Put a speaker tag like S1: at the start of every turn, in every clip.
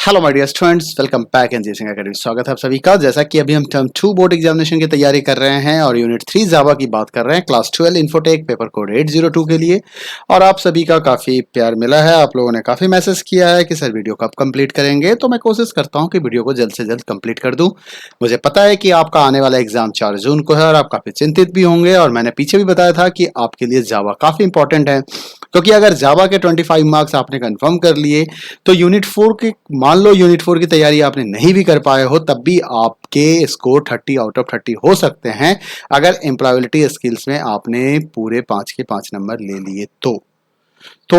S1: Hello my dear students, welcome back NJ Singh academy. स्वागत है आप सभी का। जैसा कि अभी हम टर्म 2 बोर्ड एग्जामिनेशन की तैयारी कर रहे हैं और यूनिट 3 जावा की बात कर रहे हैं, क्लास 12 इन्फोटेक पेपर कोड 802 के लिए। और आप सभी का काफ़ी प्यार मिला है, आप लोगों ने काफ़ी मैसेज किया है कि सर वीडियो कब कंप्लीट करेंगे, तो मैं कोशिश करता हूँ कि वीडियो को जल्द से जल्द कंप्लीट कर दूँ। मुझे पता है कि आपका आने वाला एग्जाम 4 जून को है और आप काफ़ी चिंतित भी होंगे, और मैंने पीछे भी बताया था कि आपके लिए जावा काफ़ी इंपॉर्टेंट है, क्योंकि अगर जावा के 25 मार्क्स आपने कंफर्म कर लिए तो यूनिट 4 के, मान लो यूनिट 4 की तैयारी आपने नहीं भी कर पाए हो, तब भी आपके स्कोर 30 आउट ऑफ 30 हो सकते हैं अगर एम्प्लॉयबिलिटी स्किल्स में आपने पूरे 5 के 5 नंबर ले लिए तो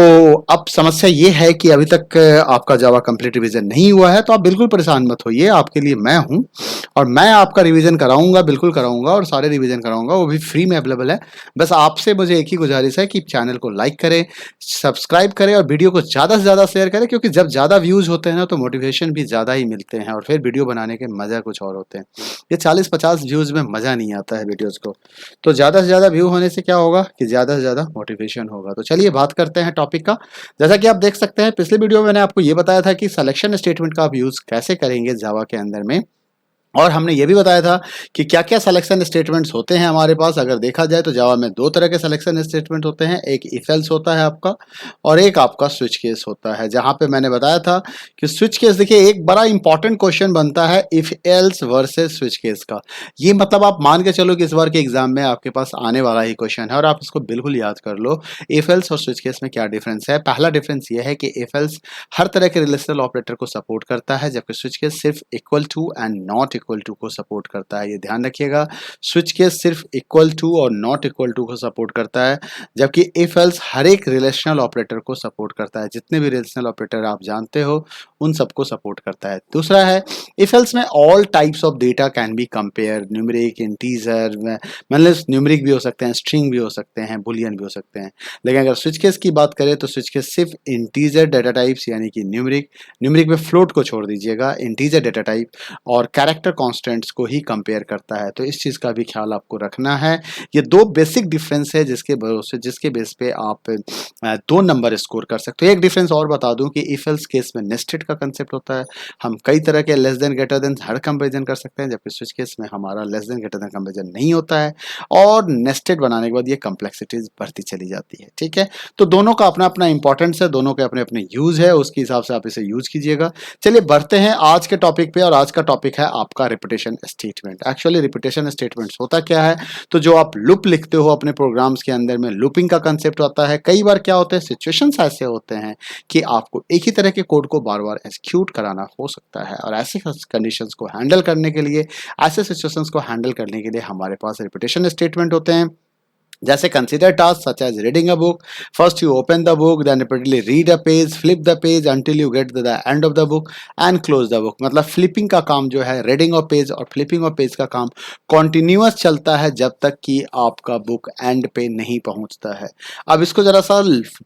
S1: अब समस्या ये है कि अभी तक आपका जावा कंप्लीट रिवीजन नहीं हुआ है, तो आप बिल्कुल परेशान मत होइए, आपके लिए मैं हूं और मैं आपका रिवीजन कराऊंगा, बिल्कुल कराऊंगा, और सारे रिवीजन कराऊंगा, वो भी फ्री में अवेलेबल है। बस आपसे मुझे एक ही गुजारिश है कि चैनल को लाइक करें, सब्सक्राइब करें और वीडियो को ज़्यादा से ज़्यादा शेयर करें, क्योंकि जब ज़्यादा व्यूज़ होते हैं ना तो मोटिवेशन भी ज़्यादा ही मिलते हैं और फिर वीडियो बनाने के मज़ा कुछ और होते हैं। ये 40-50 व्यूज़ में मज़ा नहीं आता है वीडियोज़ को, तो ज़्यादा से ज़्यादा व्यू होने से क्या होगा कि ज़्यादा से ज़्यादा मोटिवेशन होगा। तो चलिए बात करते हैं टॉपिक का। जैसा कि आप देख सकते हैं, पिछले वीडियो में मैंने आपको ये बताया था कि सिलेक्शन स्टेटमेंट का आप यूज़ कैसे करेंगे जावा के अंदर में, और हमने ये भी बताया था कि क्या-क्या सिलेक्शन स्टेटमेंट्स होते हैं हमारे पास। अगर देखा जाए तो जावा में 2 तरह के सिलेक्शन स्टेटमेंट होते हैं, एक इफ एल्स होता है आपका और एक आपका स्विच केस होता है। जहाँ पे मैंने बताया था कि स्विच केस, देखिए एक बड़ा इंपॉर्टेंट क्वेश्चन बनता है if else versus switch case का। ये मतलब आप मान के चलो कि इस बार के एग्जाम में आपके पास आने वाला ही क्वेश्चन है और आप इसको बिल्कुल याद कर लो। इफ एल्स और स्विच केस में क्या डिफरेंस है? पहला डिफरेंस ये है कि इफ एल्स हर तरह के रिलेशनल ऑपरेटर को सपोर्ट करता है, जबकि स्विच केस सिर्फ equal to and not equal to को सपोर्ट करता है। ये ध्यान रखिएगा, स्विच केस सिर्फ इक्वल टू और नॉट इक्वल टू को सपोर्ट करता है, जबकि इफ एल्स हर एक रिलेशनल ऑपरेटर को सपोर्ट करता है। जितने भी रिलेशनल ऑपरेटर आप जानते हो उन सबको सपोर्ट करता है। दूसरा है, इफ एल्स में all types of data can be compare, numeric, integer, मतलब न्यूमेरिक भी हो सकते हैं, स्ट्रिंग भी हो सकते हैं, बुलियन भी हो सकते हैं। लेकिन अगर स्विच केस की बात करें तो स्विच केस सिर्फ इंटीजर डेटा टाइप्स यानी कि न्यूमेरिक में फ्लोट को छोड़ दीजिएगा, इंटीजर डेटा टाइप और कैरेक्टर कॉन्स्टेंट्स को ही कंपेयर करता है। तो इस चीज़ का भी ख्याल आपको रखना है। ये 2 बेसिक डिफरेंस है जिसके बेस पे आप 2 नंबर स्कोर कर सकते हो। एक डिफरेंस और बता दूं कि इफ एल्स केस में नेस्टेड का कंसेप्ट होता है। हम कई तरह के लेस देन ग्रेटर देन हर कंपेरिजन कर सकते हैं, जबकि स्विच केस में हमारा less than greater than comparison नहीं होता है और नेस्टेड बनाने के बाद ये कॉम्प्लेक्सिटीज बढ़ती चली जाती है। ठीक है, तो दोनों का अपना अपना इंपॉर्टेंस है, दोनों के अपने अपने यूज है, उसके हिसाब से आप इसे यूज कीजिएगा। चलिए बढ़ते हैं आज के टॉपिक पे, और आज का टॉपिक है आपका repetition statement. Actually repetition statements होता क्या है, तो जो आप लूप लिखते हो अपने प्रोग्राम्स के अंदर में, लूपिंग का कंसेप्ट होता है। कई बार क्या होता है, सिचुएशंस ऐसे होते हैं कि आपको एक ही तरह के कोड को बार बार एग्जीक्यूट कराना हो सकता है, और ऐसे कंडीशंस को हैंडल करने के लिए, ऐसे सिचुएशंस को हैंडल करने के लिए हमारे पास रिपीटेशन स्टेटमेंट होते हैं। जैसे consider task such as reading a book, first you open the book, then repeatedly read a page, flip the page until you get the end of the book and close the book. मतलब flipping का काम जो है, reading of page और flipping of page का काम continuous चलता है जब तक कि आपका बुक एंड पे नहीं पहुंचता है। अब इसको जरा सा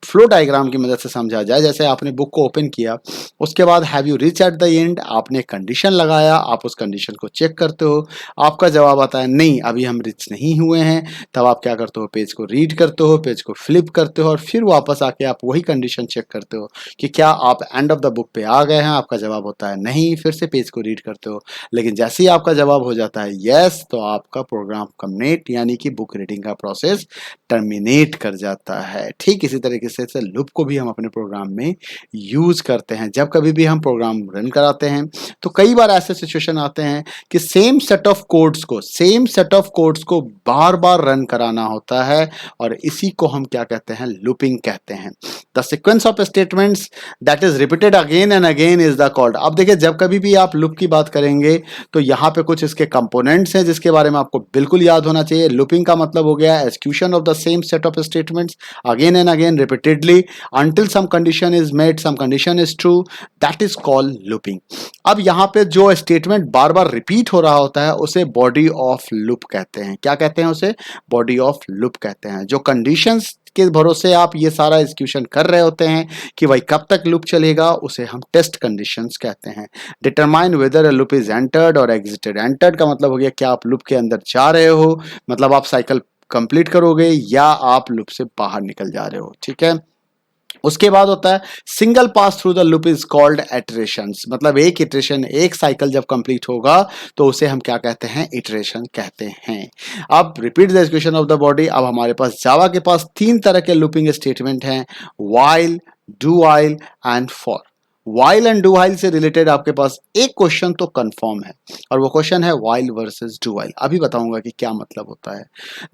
S1: फ्लो डायग्राम की मदद से समझा जाए। जैसे आपने बुक को ओपन किया, उसके बाद have you reach at the end, आपने कंडीशन लगाया, आप उस कंडीशन को चेक करते हो, आपका जवाब आता है नहीं अभी हम रीच नहीं हुए हैं। तब आप क्या करते हो, पेज को रीड करते हो, पेज को फ्लिप करते हो और फिर वापस आके आप वही कंडीशन चेक करते हो कि क्या आप एंड ऑफ द बुक पे आ गए हैं। आपका जवाब होता है नहीं, फिर से पेज को रीड करते हो, लेकिन जैसे ही आपका जवाब हो जाता है यस, तो आपका प्रोग्राम कंप्लीट यानी कि बुक रीडिंग का प्रोसेस टर्मिनेट कर जाता है। ठीक इसी तरीके से लूप को भी हम अपने प्रोग्राम में यूज करते हैं। जब कभी भी हम प्रोग्राम रन कराते हैं तो कई बार ऐसे सिचुएशन आते हैं कि सेम सेट ऑफ कोड्स को बार बार रन कराना होता है, और इसी को हम क्या कहते हैं, लूपिंग कहते हैं। The sequence of statements that is repeated again and again is the called. अब देखिए, जब कभी भी आप लूप की बात करेंगे तो यहाँ पे कुछ इसके कंपोनेंट्स हैं जिसके बारे में आपको बिल्कुल याद होना चाहिए। लूपिंग का मतलब हो गया execution of the same set of statements again and again repeatedly until some condition is met, some condition is true, that is called looping. अब यहाँ पे जो स्टेटमेंट बार बार रिपीट हो रहा होता है उसे बॉडी ऑफ लूप कहते हैं। क्या कहते हैं उसे? बॉडी ऑफ लूप कहते हैं। जो कंडीशंस के भरोसे आप ये सारा एग्जीक्यूशन कर रहे होते हैं कि भाई कब तक लूप चलेगा, उसे हम टेस्ट कंडीशंस कहते हैं। Determine whether a loop is entered और एग्जिटेड। एंटर्ड का मतलब हो गया क्या आप लूप के अंदर जा रहे हो, मतलब आप साइकिल कंप्लीट करोगे, या आप लूप से बाहर निकल जा रहे हो। ठीक है, उसके बाद होता है single pass through the loop is called iterations, मतलब एक इटरेशन, एक साइकिल जब कंप्लीट होगा तो उसे हम क्या कहते हैं, इटरेशन कहते हैं। अब repeat the execution of the body. अब हमारे पास जावा के पास तीन तरह के लूपिंग स्टेटमेंट हैं, while, do while and for. While and do while से रिलेटेड आपके पास एक क्वेश्चन तो कंफर्म है, और वो क्वेश्चन है व्हाइल वर्सेस डू व्हाइल। अभी बताऊंगा कि क्या मतलब होता है।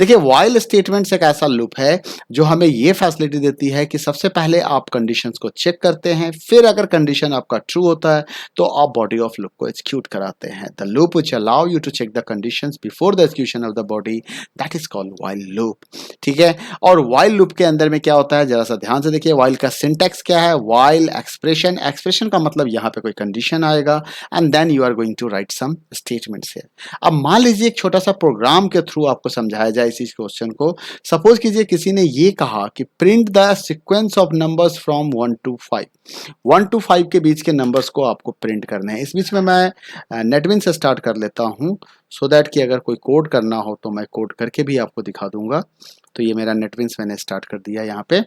S1: देखिए, व्हाइल स्टेटमेंट्स एक ऐसा लूप है जो हमें ये फैसिलिटी देती है कि सबसे पहले आप कंडीशंस को चेक करते हैं, फिर अगर कंडीशन आपका ट्रू होता है तो आप बॉडी ऑफ लूप को एग्जीक्यूट कराते हैं। The loop which allow you to check the conditions before the execution of the body, that is called while loop. ठीक है, और व्हाइल लूप के अंदर में क्या होता है, जरा सा ध्यान से देखिए। व्हाइल का सिंटैक्स क्या है, व्हाइल एक्सप्रेशन, एक्सप्रेशन का मतलब यहाँ पे कोई कंडीशन आएगा and then you are going to write some statements here. अब मान लीजिए एक छोटा सा प्रोग्राम के थ्रू आपको समझाया जाए इसी क्वेश्चन को। सपोज कीजिए किसी ने ये कहा कि print the sequence of numbers from 1 to 5, 1 to 5 के बीच के नंबर्स को आपको प्रिंट करने हैं। इस बीच में मैं नेटविन से स्टार्ट कर लेता हूँ, सो दैट कि अगर कोई कोड करना हो तो मैं कोड करके भी आपको दिखा दूंगा। तो ये मेरा नेटविन मैंने स्टार्ट कर दिया यहाँ पे।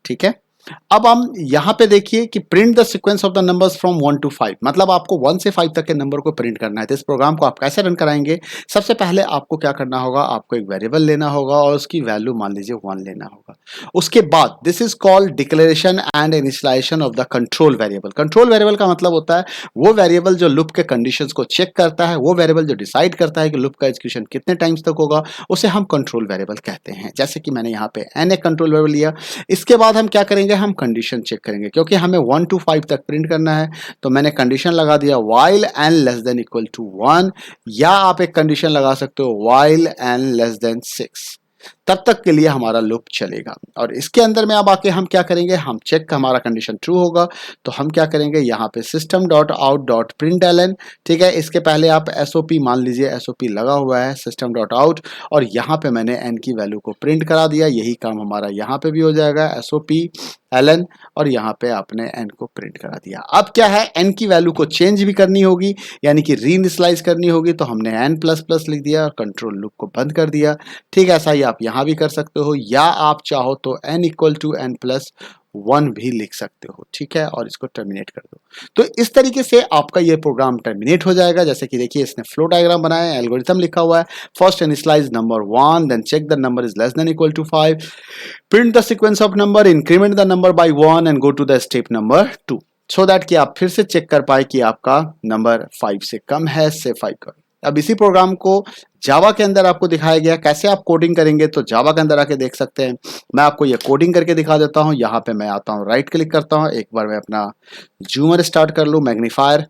S1: ठीक है, अब हम यहां पे देखिए कि print the sequence of the numbers from 1 to 5, मतलब आपको 1 से 5 तक के नंबर को प्रिंट करना है। तो इस प्रोग्राम को आप कैसे रन कराएंगे, सबसे पहले आपको क्या करना होगा, आपको एक वेरिएबल लेना होगा और उसकी वैल्यू मान लीजिए 1 लेना होगा। उसके बाद this is called declaration and initialization of the control variable. Control variable का मतलब होता है वो वेरिएबल जो लूप के कंडीशंस को चेक करता है, वो वेरिएबल जो डिसाइड करता है कि लूप का एग्जीक्यूशन कितने टाइम्स तक होगा, उसे हम कंट्रोल वेरिएबल कहते हैं। जैसे कि मैंने यहाँ पे n एक कंट्रोल वेरिएबल लिया। इसके बाद हम क्या करेंगे, हम कंडीशन चेक करेंगे, क्योंकि हमें 1 to 5 तक प्रिंट करना है। तो मैंने कंडीशन लगा दिया while n less than equal to 1, या आप एक कंडीशन लगा सकते हो व्हाइल n लेस देन 6। तब तक के लिए हमारा लूप चलेगा। और इसके अंदर में अब आके हम क्या करेंगे, हम चेक हमारा कंडीशन ट्रू होगा तो हम क्या करेंगे, यहाँ पे system dot out dot print ln. ठीक है, इसके पहले आप एसओपी मान लीजिए, एसओपी लगा हुआ है सिस्टम डॉट आउट, और यहाँ पे मैंने एन की वैल्यू को प्रिंट करा दिया। यही काम हमारा यहाँ पे भी हो जाएगा, एसओपी एलन, और यहाँ पे आपने एन को प्रिंट करा दिया। अब क्या है, एन की वैल्यू को चेंज भी करनी होगी, यानी कि रीइनिशियलाइज करनी होगी, तो हमने एन प्लस प्लस लिख दिया और कंट्रोल लूप को बंद कर दिया। ठीक है, ऐसा ही आप यहाँ भी कर सकते हो, या आप चाहो तो n equal to n plus 1 भी लिख सकते हो। ठीक है, और इसको टर्मिनेट कर दो। तो इस तरीके से आपका ये प्रोग्राम टर्मिनेट हो जाएगा। जैसे कि देखिए, इसने फ्लो डायग्राम बनाया है, एल्गोरिथम लिखा हुआ है, first initialize number 1, then check the number is less than equal to 5, print the sequence of number, increment the number by 1 and go to the step number 2, so that कि आप फिर से check कर पाए कि आपका नंबर 5 से कम है, से 5 कम। अब इसी प्रोग्राम को जावा के अंदर आपको दिखाया गया, कैसे आप कोडिंग करेंगे तो जावा के अंदर आके देख सकते हैं। मैं आपको ये कोडिंग करके दिखा देता हूँ। यहाँ पे मैं आता हूँ, राइट क्लिक करता हूँ, एक बार मैं अपना जूमर स्टार्ट कर लूँ, मैग्नीफायर,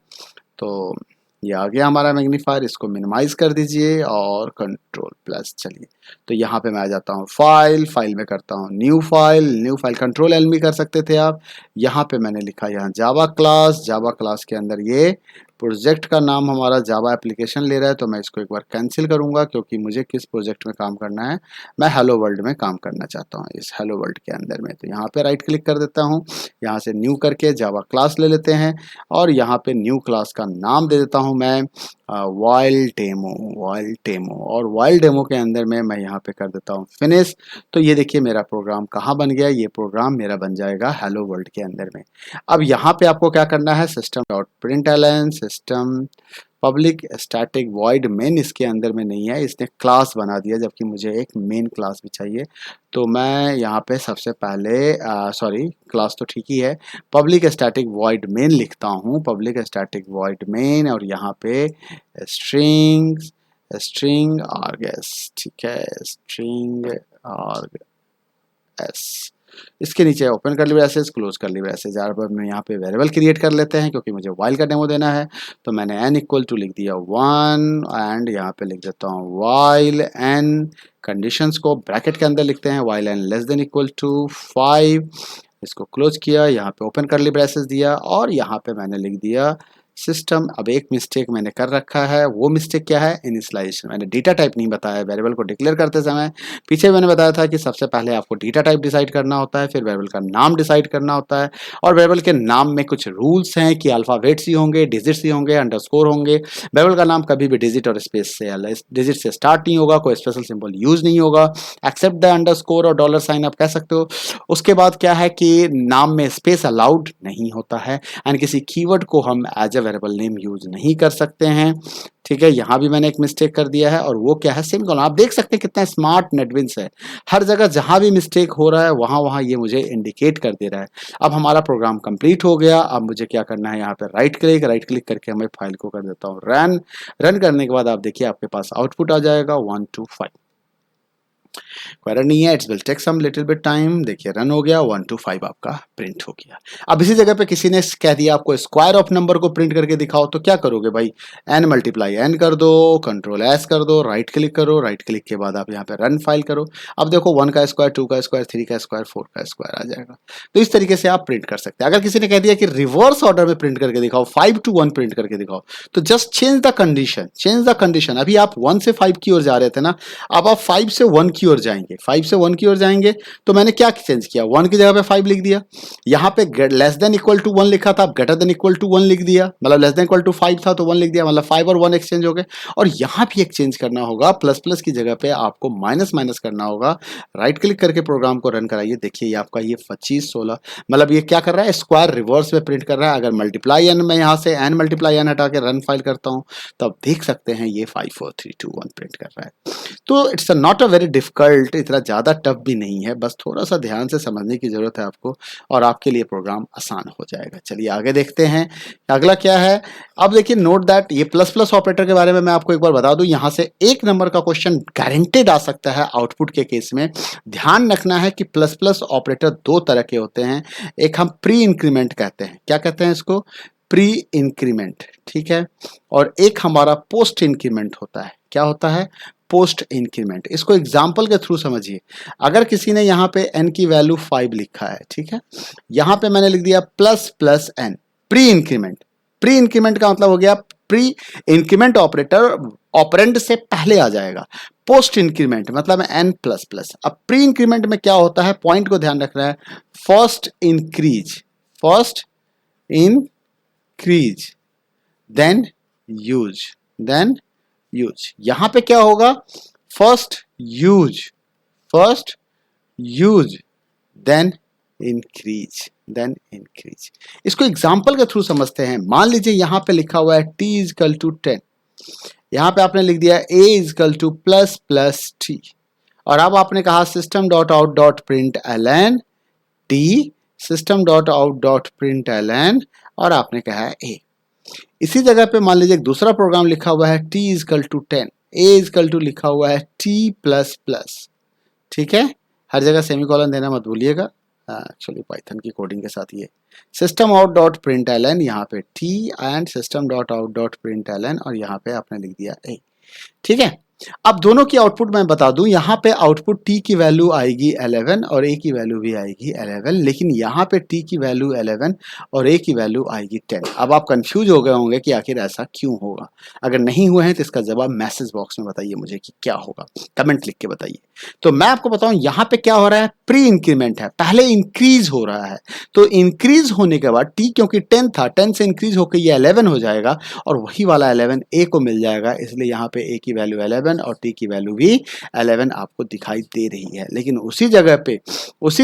S1: तो ये आ गया हमारा मैग्नीफायर। इसको मिनिमाइज कर दीजिए और कंट्रोल प्लस, चलिए तो यहाँ पे मैं आ जाता हूँ, फाइल में करता हूँ न्यू फाइल, कंट्रोल एल भी कर सकते थे आप। यहाँ पे मैंने लिखा यहाँ जावा क्लास के अंदर ये प्रोजेक्ट का नाम हमारा जावा एप्लीकेशन ले रहा है, तो मैं इसको एक बार कैंसिल करूंगा, क्योंकि मुझे किस प्रोजेक्ट में काम करना है, मैं हेलो वर्ल्ड में काम करना चाहता हूँ, इस हेलो वर्ल्ड के अंदर में। तो यहाँ पे राइट क्लिक कर देता हूँ, यहाँ से न्यू करके जावा क्लास ले लेते हैं, और यहाँ पे न्यू क्लास का नाम दे देता हूँ मैं वाइल्ड डेमो, और वाइल्ड डेमो के अंदर में मैं यहाँ पे कर देता हूँ फिनिश। तो ये देखिए मेरा प्रोग्राम कहाँ बन गया, ये प्रोग्राम मेरा बन जाएगा हेलो वर्ल्ड के अंदर में। अब यहाँ पे आपको क्या करना है, system dot print ln, system public static void main इसके अंदर में नहीं है, इसने क्लास बना दिया, जबकि मुझे एक मेन क्लास भी चाहिए। तो मैं यहाँ पे सबसे पहले क्लास तो ठीक ही है, पब्लिक स्टैटिक वॉइड मेन लिखता हूँ, पब्लिक स्टैटिक वॉइड मेन, और यहाँ पे स्ट्रिंग आर्गस, ठीक है, स्ट्रिंग आर्गस, इसके नीचे ओपन कर ली ब्रैसेस, क्लोज कर ली ब्रैसेस। यार अब मैं यहाँ पे वेरिएबल क्रिएट कर लेते हैं, क्योंकि मुझे वाइल का डेमो देना है। तो मैंने n इक्वल टू लिख दिया 1, एंड यहाँ पे लिख देता हूँ वाइल n, कंडीशंस को ब्रैकेट के अंदर लिखते हैं, while n less than equal to 5, इसको क्लोज किया, यहाँ पे ओपन कर ली ब्रैसेस दिया, और यहाँ पे मैंने लिख दिया सिस्टम। अब एक मिस्टेक मैंने कर रखा है, वो मिस्टेक क्या है, इनिशियलाइजेशन। मैंने डेटा टाइप नहीं बताया वेरिएबल को डिक्लेयर करते समय। पीछे मैंने बताया था कि सबसे पहले आपको डेटा टाइप डिसाइड करना होता है, फिर वेरिएबल का नाम डिसाइड करना होता है, और वेरिएबल के नाम में कुछ रूल्स हैं कि अल्फाबेट्स ही होंगे, डिजिट्स ही होंगे, अंडरस्कोर होंगे। वेरिएबल का नाम कभी भी डिजिट और स्पेस से डिजिट से स्टार्ट नहीं होगा, कोई स्पेशल सिंबल यूज नहीं होगा, एक्सेप्ट द अंडरस्कोर और डॉलर साइन आप कह सकते हो। उसके बाद क्या है कि नाम में स्पेस अलाउड नहीं होता है, एंड किसी कीवर्ड को हम as a variable name use नहीं कर सकते हैं। ठीक है, यहां भी मैंने एक मिस्टेक कर दिया है, और वो क्या है, सेमीकोलन। आप देख सकते हैं कितना स्मार्ट नेटबिन्स है, हर जगह जहां भी मिस्टेक हो रहा है वहां वहां ये मुझे इंडिकेट कर दे रहा है। अब हमारा प्रोग्राम कंप्लीट हो गया। अब मुझे क्या करना है, यहाँ पे राइट क्लिक करके मैं फाइल को कर देता हूँ रन। रन करने के बाद आप देखिए आपके पास आउटपुट आ जाएगा 1 2 5। कोई एरर नहीं है, it's will take some little bit time. देखिए रन हो गया, 1 2 5 आपका प्रिंट हो गया। अब इसी जगह पे किसी ने कह दिया आपको स्क्वायर ऑफ नंबर को प्रिंट करके दिखाओ, तो क्या करोगे भाई, n मल्टीप्लाई n कर दो, कंट्रोल s कर दो, राइट क्लिक करो, राइट क्लिक के बाद आप यहाँ पे रन फाइल करो। अब देखो 1 का स्क्वायर, 2 का स्क्वायर, 3 का स्क्वायर, 4 का स्क्वायर आ जाएगा। तो इस तरीके से आप प्रिंट कर सकते हैं। अगर किसी ने कह दिया कि रिवर्स ऑर्डर में प्रिंट करके दिखाओ, 5 to 1 प्रिंट करके दिखाओ, तो just change the condition, change the condition. अभी आप 1 से 5 की ओर जा रहे थे ना, अब आप 5 से 1 की ओर जाएंगे, 5 से 1 की ओर जाएंगे। तो मैंने क्या चेंज किया, 1 की जगह पे 5 लिख दिया। यहाँ पे लेस देन इक्वल टू 1 लिखा था, अब ग्रेटर देन इक्वल टू 1 लिख दिया, मतलब लेस देन इक्वल टू 5 था तो 1 लिख दिया, मतलब 5 और 1 एक्सचेंज हो गए। और यहाँ भी एक्सचेंज करना होगा, प्लस प्लस की जगह पे आपको माइनस माइनस करना होगा। राइट क्लिक करके प्रोग्राम को रन कराइए, देखिए ये आपका ये 25 16, मतलब ये क्या कर रहा है, स्क्वायर रिवर्स में प्रिंट कर रहा है। अगर मल्टीप्लाई एन, मैं यहाँ से एन मल्टीप्लाई एन हटा के रन फाइल करता हूँ, तो आप देख सकते हैं ये 5 4 3 2 1 प्रिंट कर रहा है। तो it's not a very difficult, इतना ज़्यादा टफ भी नहीं है, बस थोड़ा सा ध्यान से समझने की ज़रूरत है आपको, और आपके लिए प्रोग्राम आसान हो जाएगा। चलिए आगे देखते हैं अगला क्या है। अब देखिए नोट दैट ये प्लस प्लस ऑपरेटर के बारे में मैं आपको एक बार बता दूं, यहाँ से 1 नंबर का क्वेश्चन गारंटेड आ सकता है आउटपुट के केस में। ध्यान रखना है कि प्लस प्लस ऑपरेटर 2 तरह के होते हैं। एक हम प्री इंक्रीमेंट कहते हैं, क्या कहते हैं इसको, प्री इंक्रीमेंट, ठीक है। और एक हमारा पोस्ट इंक्रीमेंट होता है, क्या होता है, पोस्ट इंक्रीमेंट। इसको एग्जाम्पल के थ्रू समझिए। अगर किसी ने यहाँ पे n की वैल्यू 5 लिखा है, ठीक है, यहाँ पे मैंने लिख दिया plus plus n, pre increment. Pre increment का मतलब हो गया, प्री इंक्रीमेंट ऑपरेटर ऑपरेंड से पहले आ जाएगा। पोस्ट इंक्रीमेंट मतलब n प्लस प्लस। अब प्री इंक्रीमेंट में क्या होता है, पॉइंट को ध्यान रखना है, first increase, first increase then use, then use. यहां पे क्या होगा, first use, first use then increase, then increase. इसको एग्जांपल के थ्रू समझते हैं। मान लीजिए यहां पे लिखा हुआ है t इजकल टू 10, यहां पे आपने लिख दिया a equal to plus plus t, और अब आपने कहा system dot out dot print ln t, system dot out dot print ln, और आपने कहा है a। इसी जगह पे मान लीजिए एक दूसरा प्रोग्राम लिखा हुआ है t equal to 10, a equal to लिखा हुआ है t प्लस प्लस, ठीक है। हर जगह सेमीकोलन देना मत भूलिएगा, एक्चुअली पाइथन की कोडिंग के साथ ये system out dot print ln, यहाँ पे t and system dot out dot print ln, और यहाँ पे आपने लिख दिया a, ठीक है। अब दोनों की आउटपुट मैं बता दूं, यहाँ पे आउटपुट t की वैल्यू आएगी 11 और a की वैल्यू भी आएगी 11, लेकिन यहाँ पे t की वैल्यू 11 और a की वैल्यू आएगी 10। अब आप कंफ्यूज हो गए होंगे कि आखिर ऐसा क्यों होगा। अगर नहीं हुए हैं तो इसका जवाब मैसेज बॉक्स में बताइए मुझे कि क्या होगा, कमेंट लिख के बताइए। तो मैं आपको बताऊं यहाँ पे क्या हो रहा है, प्री इंक्रीमेंट है, पहले इंक्रीज हो रहा है। तो इंक्रीज होने के बाद t क्योंकि 10 था, 10 से इंक्रीज होकर ये 11 हो जाएगा, और वही वाला 11 a को मिल जाएगा, इसलिए यहाँ पे a की वैल्यू 11 और t की वैल्यू भी 11 आपको दिखाई दे रही है। लेकिन उसी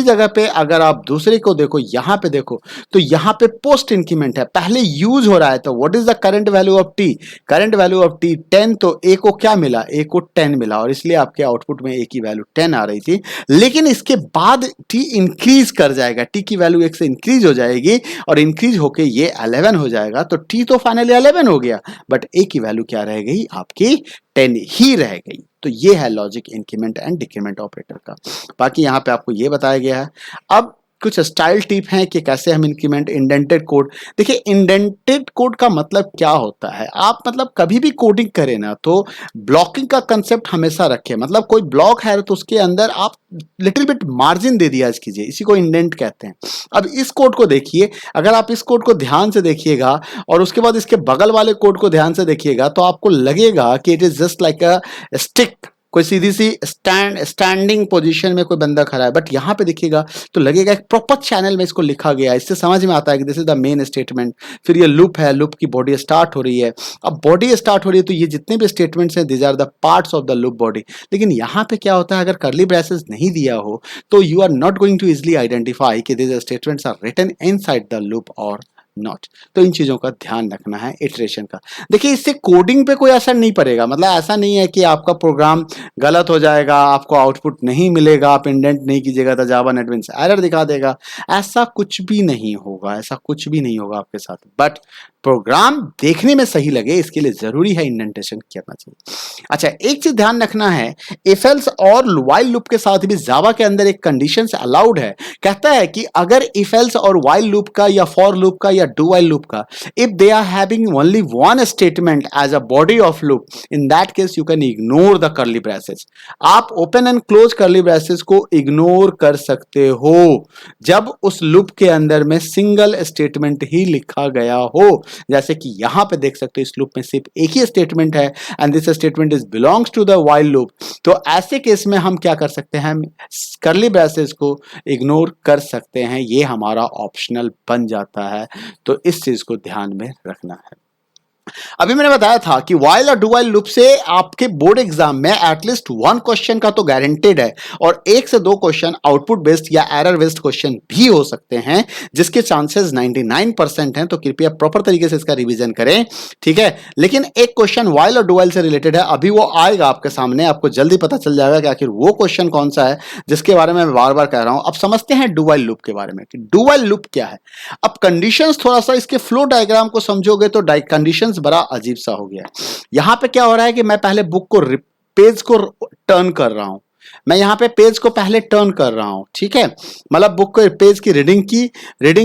S1: जगह पे अगर आप दूसरे को देखो, यहाँ पे देखो, तो यहाँ पे पोस्ट इंक्रीमेंट है, पहले यूज हो रहा है। तो what is the current value of t, current value of t 10, तो a को क्या मिला, a को 10 मिला, और इसलिए आपके आउटपुट में a की वैल्यू 10 आ रही थी। लेकिन इसके बाद t इंक्रीज कर जाएगा, t की वैल्यू 1 से इंक्रीज हो जाएगी, और इंक्रीज होके ये 11 हो जाएगा। तो t तो फाइनली 11 हो गया, बट a की वैल्यू क्या रह गई, आपकी 10 ही रह गई। तो ये है logic increment and decrement operator का। बाकी यहाँ पे आपको ये बताया गया है। अब कुछ स्टाइल टिप हैं कि कैसे हम इंक्रीमेंट इंडेंटेड कोड। देखिए इंडेंटेड कोड का मतलब क्या होता है, आप मतलब कभी भी कोडिंग करें ना तो ब्लॉकिंग का कंसेप्ट हमेशा रखें। मतलब कोई ब्लॉक है तो उसके अंदर आप लिटिल बिट मार्जिन दे दिया कीजिए, इसी को इंडेंट कहते हैं। अब इस कोड को देखिए, अगर आप इस कोड को ध्यान से देखिएगा और उसके बाद इसके बगल वाले कोड को ध्यान से देखिएगा तो आपको लगेगा कि it is just like a stick, कोई सीधी सी स्टैंडिंग पोजीशन में कोई बंदा खड़ा है। बट यहां पे देखिएगा तो लगेगा एक प्रॉपर चैनल में इसको लिखा गया है, इससे समझ में आता है कि this is the main statement. फिर ये लूप है, लूप की बॉडी स्टार्ट हो रही है। अब बॉडी स्टार्ट हो रही है तो ये जितने भी स्टेटमेंट्स हैं these are the parts of the loop body. लेकिन यहाँ पे क्या होता है, अगर कर्ली ब्रेसेस नहीं दिया हो तो you are not going to easily identify कि this statements are written inside the loop और नॉट। तो इन चीजों का ध्यान रखना है इटरेशन का। देखिए इससे कोडिंग पे कोई असर नहीं पड़ेगा, मतलब ऐसा नहीं है कि आपका प्रोग्राम गलत हो जाएगा, आपको आउटपुट नहीं मिलेगा, आप इंडेंट नहीं कीजिएगा तो जावा नेटबिन्स एरर दिखा देगा। ऐसा कुछ भी नहीं होगा, ऐसा कुछ भी नहीं होगा आपके साथ। बट प्रोग्राम देखने में सही लगे इसके लिए जरूरी है इंडेंटेशन करना चाहिए। अच्छा एक चीज ध्यान रखना है, इफ एल्स और व्हाइल लूप के साथ भी जावा के अंदर एक कंडीशन अलाउड है। कहता है कि अगर इफ एल्स और व्हाइल लूप का या फॉर लूप का या डू व्हाइल लूप का, if they are having only one statement as a body of loop, in that case you can ignore the curly braces. आप open and close curly braces को ignore कर सकते हो जब उस लूप के अंदर में सिंगल स्टेटमेंट ही लिखा गया हो। जैसे कि यहां पे देख सकते हो इस लूप में सिर्फ एक ही स्टेटमेंट है and this statement is belongs to the while loop. तो ऐसे केस में हम क्या कर सकते हैं, कर्ली ब्रेसेस को इग्नोर कर सकते हैं, ये हमारा ऑप्शनल बन जाता है। तो इस चीज को ध्यान में रखना है। अभी मैंने बताया था कि व्हाइल और डू व्हाइल लूप से आपके बोर्ड एग्जाम में एटलीस्ट वन क्वेश्चन का तो गारंटेड है और एक से दो क्वेश्चन आउटपुट बेस्ड या एरर बेस्ड क्वेश्चन भी हो सकते हैं, जिसके चांसेस 99% हैं। तो कृपया प्रॉपर तरीके से इसका रिवीजन करें, ठीक है। लेकिन एक क्वेश्चन व्हाइल और डू व्हाइल से रिलेटेड है, अभी वो आएगा आपके सामने, आपको जल्दी पता चल जाएगा कि आखिर वो क्वेश्चन कौन सा है जिसके बारे में मैं बार बार कह रहा हूं। अब समझते हैं डू व्हाइल लूप के बारे में कि डू व्हाइल लूप क्या है। अब कंडीशंस थोड़ा सा इसके फ्लो डायग्राम को समझोगे तो कंडीशंस बड़ा अजीब सा हो गया है। यहां पे क्या हो रहा है कि मैं पहले बुक को पेज को टर्न कर रहा हूं, मैं यहां पे पेज को पहले टर्न कर रहा हूं, ठीक है। मतलब बुक को पेज की रीडिंग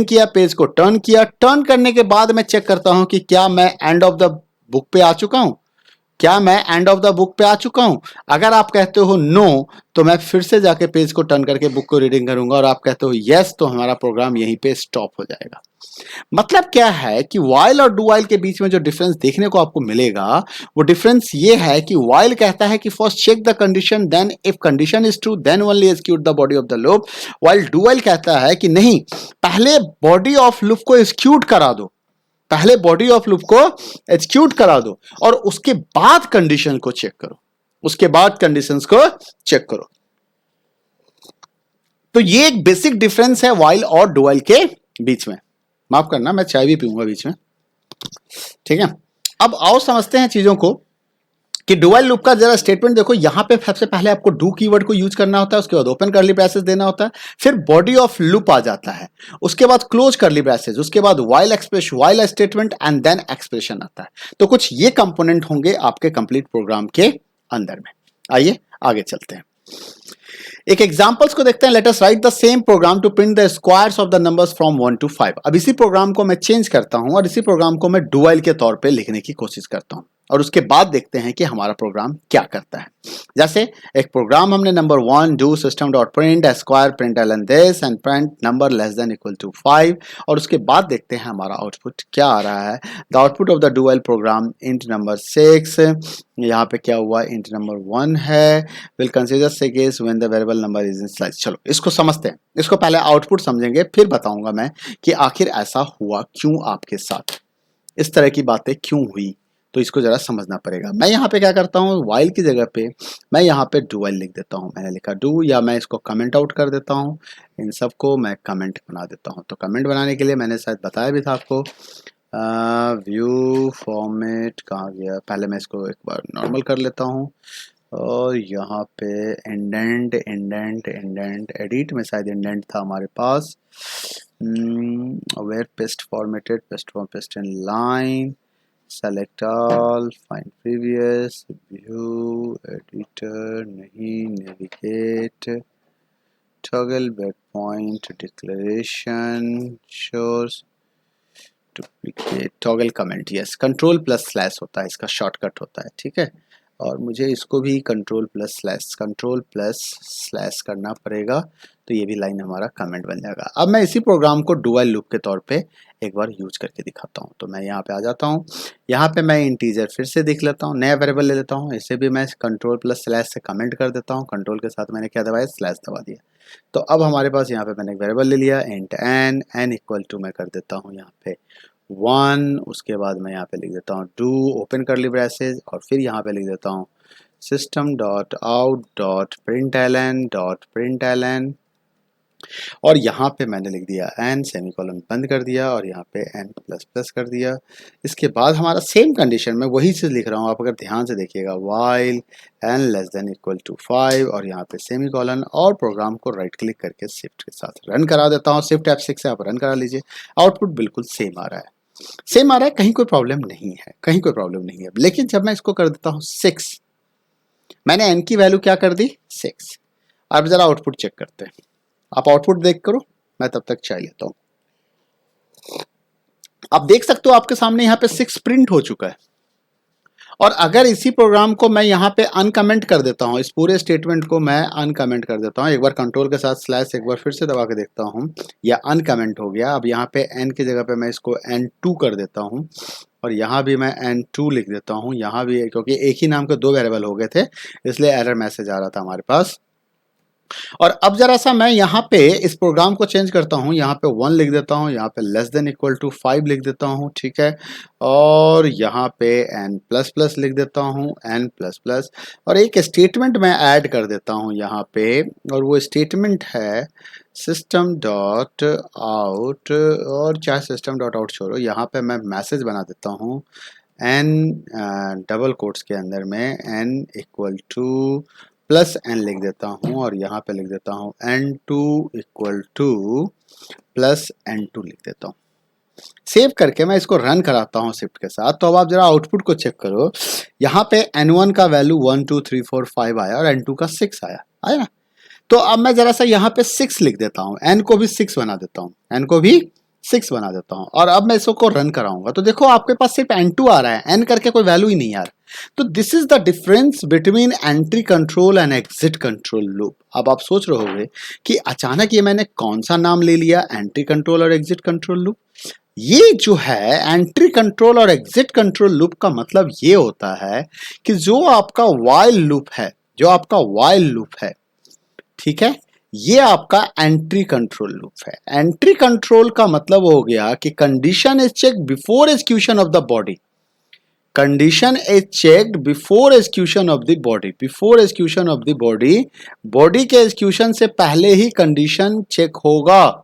S1: किया, पेज को टर्न किया, टर्न करने के बाद मैं चेक करता हूं कि क्या मैं एंड ऑफ द बुक पे आ चुका हूं, क्या मैं एंड ऑफ द बुक पे आ चुका हूं। अगर आप कहते हो नो तो मैं फिर से जाके पेज को टर्न करके बुक को रीडिंग करूंगा, और आप कहते हो यस तो हमारा प्रोग्राम यहीं पे स्टॉप हो जाएगा। मतलब क्या है कि व्हाइल और डू व्हाइल के बीच में जो डिफरेंस देखने को आपको मिलेगा वो डिफरेंस ये है कि व्हाइल कहता है कि first check the condition, then if condition is true then only execute the body of the loop. While do while कहता है कि नहीं, पहले बॉडी ऑफ लूप को एग्जीक्यूट करा दो, पहले बॉडी ऑफ लूप को एग्जीक्यूट करा दो और उसके बाद कंडीशन को चेक करो, उसके बाद कंडीशंस को चेक करो। तो ये एक बेसिक डिफरेंस है व्हाइल और डू व्हाइल के बीच में। माफ करना मैं चाय भी पीऊंगा बीच में, ठीक है। अब आओ समझते हैं चीजों को कि डू व्हाइल लूप का जरा स्टेटमेंट देखो। यहां पे सबसे पहले आपको डू कीवर्ड को यूज करना होता है, उसके बाद ओपन कर्ली ब्रेसेस देना होता है, फिर बॉडी ऑफ लूप आ जाता है, उसके बाद क्लोज कर्ली ब्रेसेस, उसके बाद while expression, while statement and then expression आता है। तो कुछ ये कंपोनेंट होंगे आपके कंप्लीट प्रोग्राम के अंदर में। आइए आगे चलते हैं, एक एग्जांपल्स को देखते हैं। Let us write the same program to print the squares of the numbers from 1 to 5। अब इसी प्रोग्राम को मैं चेंज करता हूं और इसी प्रोग्राम को मैं डू व्हाइल के तौर पे लिखने की कोशिश करता हूं और उसके बाद देखते हैं कि हमारा प्रोग्राम क्या करता है। जैसे एक प्रोग्राम हमने number 1 do system dot print square print L and this and print number less than equal to 5, और उसके बाद देखते हैं हमारा आउटपुट क्या आ रहा है। The output of the do while program int number 6, यहाँ पे क्या हुआ, इंट नंबर 1 है, विल कंसीडर से case when the variable number is in slice. चलो इसको समझते हैं, इसको पहले आउटपुट समझेंगे फिर बताऊंगा मैं कि आखिर ऐसा हुआ क्यों, आपके साथ इस तरह की बातें क्यों हुई, तो इसको जरा समझना पड़ेगा। मैं यहाँ पे क्या करता हूँ, व्हाइल की जगह पे मैं यहाँ पे डू व्हाइल लिख देता हूँ। मैंने लिखा डू, या मैं इसको कमेंट आउट कर देता हूँ, इन सबको मैं कमेंट बना देता हूँ। तो कमेंट बनाने के लिए मैंने शायद बताया भी था आपको, व्यू फॉर्मेट कहाँ गया, पहले मैं इसको एक बार नॉर्मल कर लेता हूँ और यहाँ पे इंडेंट इंडेंट इंडेंट एडिट में शायद इंडेंट था हमारे पास, where paste formatted, paste form paste in line, select all, find previous, view editor नहीं, navigate toggle breakpoint declaration shows duplicate toggle comment, yes control plus slash होता है, इसका shortcut होता है, ठीक है। और मुझे इसको भी कंट्रोल प्लस स्लैश करना पड़ेगा, तो ये भी लाइन हमारा कमेंट बन जाएगा। अब मैं इसी प्रोग्राम को डू व्हाइल लूप के तौर पे एक बार यूज करके दिखाता हूँ। तो मैं यहाँ पे आ जाता हूँ, यहाँ पे मैं इंटीजर फिर से देख लेता हूँ, नया वेरिएबल ले लेता हूँ, इसे भी मैं कंट्रोल प्लस स्लैश से कमेंट कर देता हूँ। कंट्रोल के साथ मैंने क्या दबाया, स्लैश दबा दिया। तो अब हमारे पास यहाँ पे मैंने एक वेरिएबल ले लिया, इंट एन इक्वल टू मैं कर देता हूँ यहाँ पे 1, उसके बाद मैं यहाँ पे लिख देता हूँ डू ओपन करली ब्रैसेस, और फिर यहाँ पे लिख देता हूँ system.out.println, और यहाँ पे मैंने लिख दिया एन सेमीकोलन बंद कर दिया, और यहाँ पे एन प्लस प्लस कर दिया। इसके बाद हमारा सेम कंडीशन में वही चीज़ लिख रहा हूँ, आप अगर ध्यान से देखिएगा, while n less than equal to 5, और यहाँ पे सेमीकोलन, और प्रोग्राम को राइट क्लिक करके शिफ्ट के साथ रन करा देता हूँ। शिफ्ट F6 से आप रन करा लीजिए, आउटपुट बिल्कुल सेम आ रहा है, कहीं कोई प्रॉब्लम नहीं है, लेकिन जब मैं इसको कर देता हूँ 6, मैंने एन की वैल्यू क्या कर दी 6। अब जरा आउटपुट चेक करते हैं, आप आउटपुट देख करो, मैं तब तक चाय लेता हूं। आप देख सकते हो आपके सामने यहाँ पे 6 प्रिंट हो चुका है। और अगर इसी प्रोग्राम को मैं यहाँ पे अनकमेंट कर देता हूँ, इस पूरे स्टेटमेंट को मैं अनकमेंट कर देता हूँ, एक बार कंट्रोल के साथ स्लैश एक बार फिर से दबा के देखता हूँ, या अनकमेंट हो गया। अब यहाँ पे एन की जगह पे मैं इसको n2 कर देता हूँ, और यहाँ भी मैं n2 लिख देता हूँ। यहाँ भी, क्योंकि एक ही नाम के 2 वेरिएबल हो गए थे, इसलिए एरर मैसेज आ रहा था हमारे पास। और अब जरा सा मैं यहाँ पे इस प्रोग्राम को चेंज करता हूँ, यहाँ पे 1 लिख देता हूँ, यहाँ पे लेस देन इक्वल टू 5 लिख देता हूँ, ठीक है। और यहाँ पे n प्लस प्लस लिख देता हूँ, n प्लस प्लस, और एक स्टेटमेंट मैं ऐड कर देता हूँ यहाँ पे, और वो स्टेटमेंट है सिस्टम डॉट आउट, और चाहे सिस्टम डॉट आउट छोड़ो, यहाँ पे मैं मैसेज बना देता हूँ n डबल कोट्स के अंदर में n equal two plus n लिख देता हूँ, और यहाँ पे लिख देता हूँ n2 equal two plus n2 लिख देता हूँ। सेव करके मैं इसको रन कराता हूँ शिफ्ट के साथ। तो अब आप जरा आउटपुट को चेक करो, यहाँ पे n1 का वैल्यू 1 2 3 4 5 आया, और n2 का 6 आया ना। तो अब मैं जरा सा यहाँ पे 6 लिख देता हूँ, n को भी 6 बना देता हूँ, और अब मैं इसको रन कराऊंगा। तो देखो आपके पास सिर्फ n2 आ रहा है, n करके कोई वैल्यू ही नहीं आ रहा। तो this is the difference between entry control and exit control loop. अब आप सोच रहे होंगे कि अचानक ये मैंने कौन सा नाम ले लिया, एंट्री कंट्रोल और एग्जिट कंट्रोल लूप। ये जो है एंट्री कंट्रोल और एग्जिट कंट्रोल लूप का मतलब ये होता है कि जो आपका वाइल लूप है, ठीक है, ये आपका एंट्री कंट्रोल लूप है। एंट्री कंट्रोल का मतलब हो गया कि condition is check before execution of the body, condition is checked before execution of the body के एग्जीक्यूशन से पहले ही कंडीशन चेक होगा,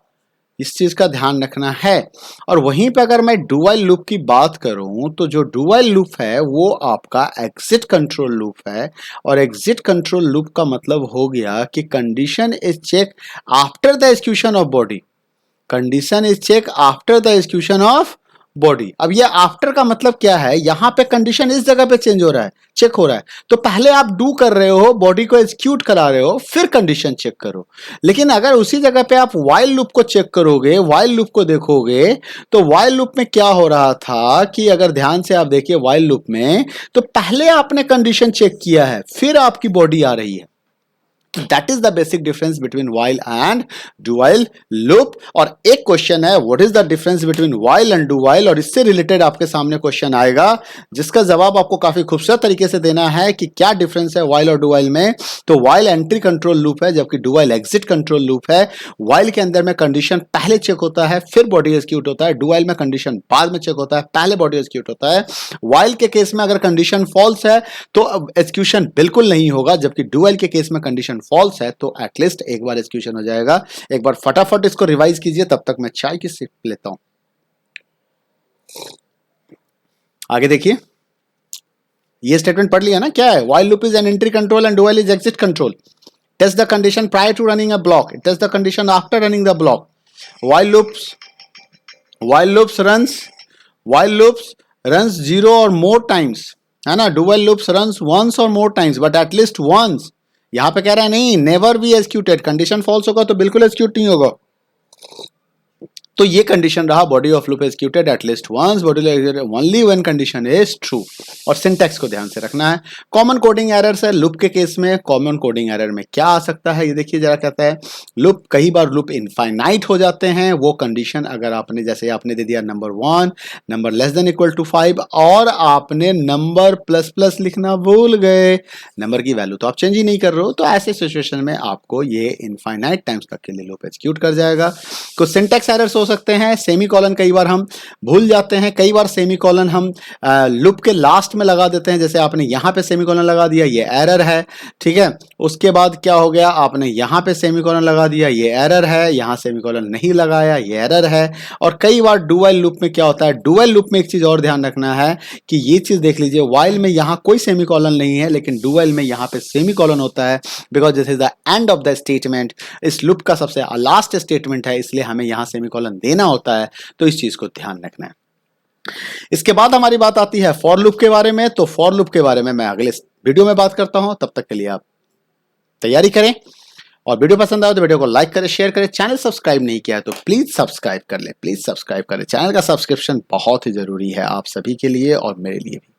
S1: इस चीज का ध्यान रखना है। और वहीं पे अगर मैं डू व्हाइल लूप की बात करूं, तो जो डू व्हाइल लूप है वो आपका एग्जिट कंट्रोल लूप है, और एग्जिट कंट्रोल लूप का मतलब हो गया कि condition is check after the execution of body. अब ये आफ्टर का मतलब क्या है, यहां पे कंडीशन इस जगह पे चेंज हो रहा है, चेक हो रहा है, तो पहले आप डू कर रहे हो, बॉडी को एग्जीक्यूट करा रहे हो, फिर कंडीशन चेक करो। लेकिन अगर उसी जगह पे आप वाइल लूप को चेक करोगे, वाइल लूप को देखोगे, तो वाइल लूप में क्या हो रहा था कि अगर ध्यान से आप देखिए वाइल लूप में, तो पहले आपने कंडीशन चेक किया है, फिर आपकी बॉडी आ रही है। That is the basic difference between while and do while loop। और एक क्वेश्चन है what is the difference between while and do while, और इससे रिलेटेड आपके सामने क्वेश्चन आएगा जिसका जवाब आपको काफी खूबसूरत तरीके से देना है कि क्या डिफरेंस है while और do while में। तो while एंट्री कंट्रोल लूप है, जबकि do while exit control loop है। while के अंदर में कंडीशन पहले चेक होता है, फिर बॉडी एग्जीक्यूट होता है। do while में कंडीशन बाद में चेक होता है, पहले बॉडी एग्जीक्यूट होता है। while के केस में अगर कंडीशन फॉल्स है तो एग्जीक्यूशन बिल्कुल नहीं होगा, जबकि do while के केस में कंडीशन फॉल्स है तो एटलीस्ट एक बार एग्जीक्यूशन हो जाएगा। एक बार फटाफट इसको रिवाइज कीजिए, तब तक मैं चाय की सिप लेता हूं। आगे देखिए, ये स्टेटमेंट पढ़ लिया ना, क्या है, while loop is an entry control and do while is exit control। Test the condition prior to running a block, test the condition after running the block। while loops runs 0 or more times, है ना। do while loops runs once or more times, but at least once। यहाँ पे कह रहा है नहीं, never be executed, condition false होगा तो बिल्कुल एग्जीक्यूट नहीं होगा। तो ये कंडीशन रहा body of loop executed at least once, body only when condition is true. और सिंटैक्स को ध्यान से रखना है। कॉमन कोडिंग एरर्स है लूप के केस में। कॉमन कोडिंग एरर में क्या आ सकता है ये देखिए जरा, कहता है लूप, कई बार लूप इनफाइनाइट हो जाते हैं। वो कंडीशन अगर आपने, जैसे आपने दे दिया number 1 number less than equal to 5 और आपने नंबर प्लस प्लस लिखना भूल गए, नंबर की वैल्यू तो आप चेंज ही नहीं कर रहे हो, तो ऐसे सिचुएशन में आपको ये इनफाइनाइट टाइम्स तक के लिए लूप एग्जीक्यूट कर जाएगा। कुछ सिंटैक्स एरर्स हो सकते हैं। सेमीकोलन कई बार हम भूल जाते हैं, कई बार सेमीकोलन हम लूप के लास्ट में लगा देते हैं, जैसे आपने यहां पे सेमीकोलन लगा दिया, ये एरर है, ठीक है। उसके बाद क्या हो गया, आपने यहां पे सेमीकोलन लगा दिया, ये एरर है, यहां सेमीकोलन नहीं लगाया, ये एरर है। और कई बार डू व्हाइल लूप में क्या होता है, डू व्हाइल लूप में एक चीज और ध्यान रखना है कि ये चीज देख लीजिए, व्हाइल में यहां कोई सेमीकोलन नहीं है, लेकिन डू व्हाइल में यहां पे सेमीकोलन होता है, because this is the end of the statement. इस लूप का सबसे लास्ट स्टेटमेंट है, इसलिए हमें यहां सेमीकोलन देना होता है, तो इस चीज को ध्यान रखना है। इसके बाद हमारी बात आती है फॉर लूप के बारे में। तो फॉर लूप के बारे में मैं अगले वीडियो में बात करता हूं, तब तक के लिए आप तैयारी करें। और वीडियो पसंद आए तो वीडियो को लाइक करें, शेयर करें। चैनल सब्सक्राइब नहीं किया है तो प्लीज सब्सक्राइब कर लें, प्लीज सब्सक्राइब करें। चैनल का सब्सक्रिप्शन बहुत ही जरूरी है आप सभी के लिए और मेरे लिए भी।